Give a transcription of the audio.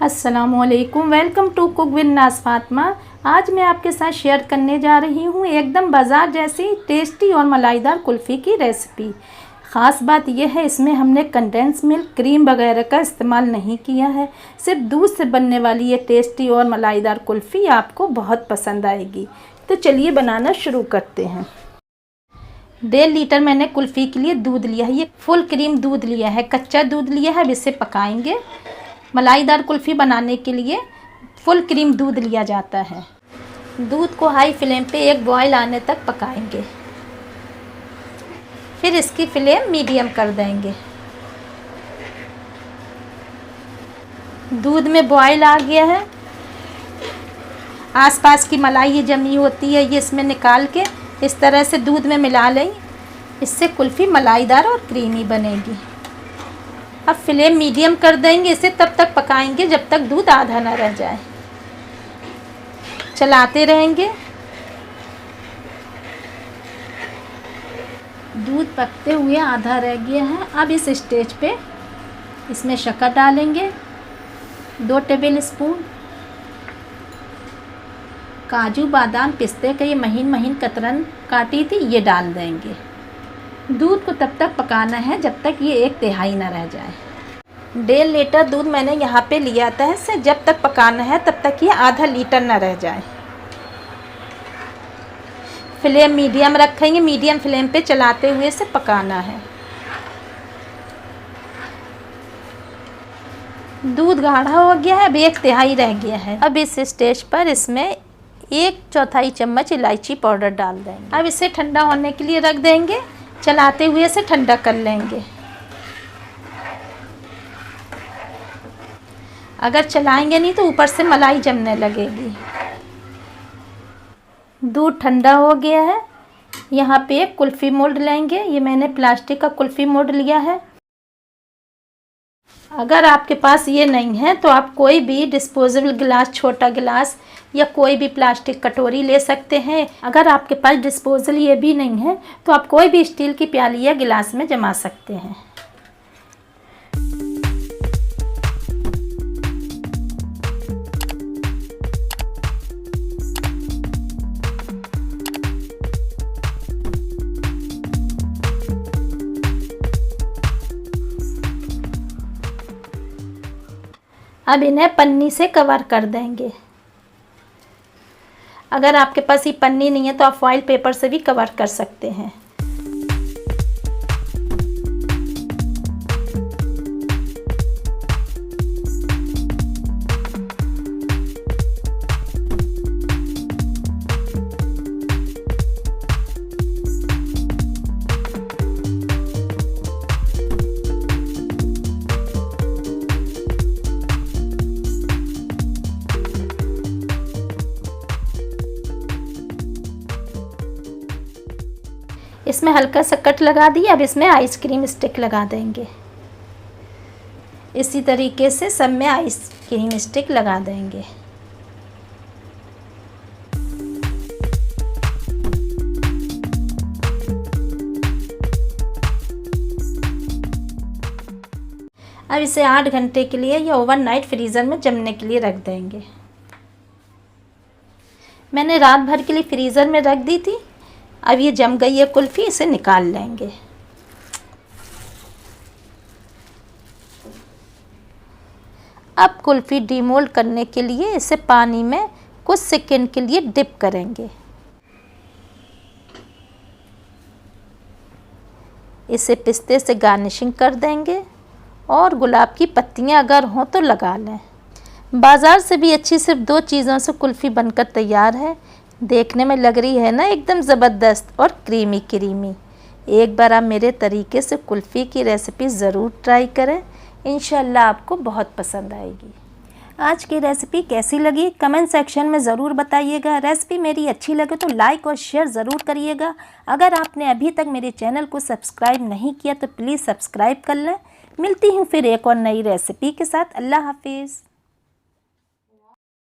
अस्सलामुअलैकुम, welcome to cook with नाज़ फातिमा। आज मैं आपके साथ शेयर करने जा रही हूँ एकदम बाज़ार जैसी टेस्टी और मलाईदार कुल्फ़ी की रेसिपी। ख़ास बात यह है, इसमें हमने कंडेंस मिल्क, क्रीम वगैरह का इस्तेमाल नहीं किया है। सिर्फ दूध से बनने वाली ये टेस्टी और मलाईदार कुल्फ़ी आपको बहुत पसंद आएगी। तो चलिए बनाना शुरू करते हैं। 1.5 लीटर मैंने कुल्फ़ी के लिए दूध लिया है। ये फुल क्रीम दूध लिया है, कच्चा दूध लिया है। अब इसे पकाएंगे। मलाईदार कुल्फ़ी बनाने के लिए फुल क्रीम दूध लिया जाता है। दूध को हाई फ्लेम पे एक बॉयल आने तक पकाएंगे, फिर इसकी फ्लेम मीडियम कर देंगे। दूध में बॉयल आ गया है। आसपास की मलाई ये जमी होती है, ये इसमें निकाल के इस तरह से दूध में मिला लें। इससे कुल्फ़ी मलाईदार और क्रीमी बनेगी। अब फ्लेम मीडियम कर देंगे। इसे तब तक पकाएंगे जब तक दूध आधा ना रह जाए। चलाते रहेंगे। दूध पकते हुए आधा रह गया है। अब इस स्टेज पे इसमें शक्कर डालेंगे, 2 टेबल स्पून। काजू बादाम पिस्ते का ये महीन महीन कतरन काटी थी, ये डाल देंगे। दूध को तब तक पकाना है जब तक ये 1/3 ना रह जाए। 1.5 लीटर दूध मैंने यहाँ पे लिया था। इसे जब तक पकाना है तब तक ये आधा लीटर ना रह जाए। फ्लेम मीडियम रखेंगे। मीडियम फ्लेम पे चलाते हुए इसे पकाना है। दूध गाढ़ा हो गया है, अब 1/3 रह गया है। अब इस स्टेज पर इसमें 1/4 चम्मच इलायची पाउडर डाल देंगे। अब इसे ठंडा होने के लिए रख देंगे। चलाते हुए इसे ठंडा कर लेंगे। अगर चलाएंगे नहीं तो ऊपर से मलाई जमने लगेगी। दूध ठंडा हो गया है। यहाँ पे एक कुल्फ़ी मोल्ड लेंगे। ये मैंने प्लास्टिक का कुल्फ़ी मोल्ड लिया है। अगर आपके पास ये नहीं है तो आप कोई भी डिस्पोजेबल गिलास, छोटा गिलास या कोई भी प्लास्टिक कटोरी ले सकते हैं। अगर आपके पास डिस्पोजल ये भी नहीं है तो आप कोई भी स्टील की प्याली या गिलास में जमा सकते हैं। अब इन्हें पन्नी से कवर कर देंगे। अगर आपके पास ये पन्नी नहीं है तो आप फॉइल पेपर से भी कवर कर सकते हैं। इसमें हल्का सा कट लगा दिया। अब इसमें आइसक्रीम स्टिक लगा देंगे। इसी तरीके से सब में आइसक्रीम स्टिक लगा देंगे। अब इसे 8 घंटे के लिए या ओवरनाइट फ्रीज़र में जमने के लिए रख देंगे। मैंने रात भर के लिए फ्रीज़र में रख दी थी। अब ये जम गई है कुल्फ़ी, इसे निकाल लेंगे। अब कुल्फ़ी डीमोल्ड करने के लिए इसे पानी में कुछ सेकंड के लिए डिप करेंगे। इसे पिस्ते से गार्निशिंग कर देंगे और गुलाब की पत्तियां अगर हों तो लगा लें। बाज़ार से भी अच्छी सिर्फ 2 चीज़ों से कुल्फ़ी बनकर तैयार है। देखने में लग रही है ना एकदम ज़बरदस्त और क्रीमी क्रीमी। एक बार आप मेरे तरीके से कुल्फ़ी की रेसिपी ज़रूर ट्राई करें। इंशाल्लाह आपको बहुत पसंद आएगी। आज की रेसिपी कैसी लगी कमेंट सेक्शन में ज़रूर बताइएगा। रेसिपी मेरी अच्छी लगे तो लाइक और शेयर ज़रूर करिएगा। अगर आपने अभी तक मेरे चैनल को सब्सक्राइब नहीं किया तो प्लीज़ सब्सक्राइब कर लें। मिलती हूँ फिर एक और नई रेसिपी के साथ। अल्लाह हाफिज़।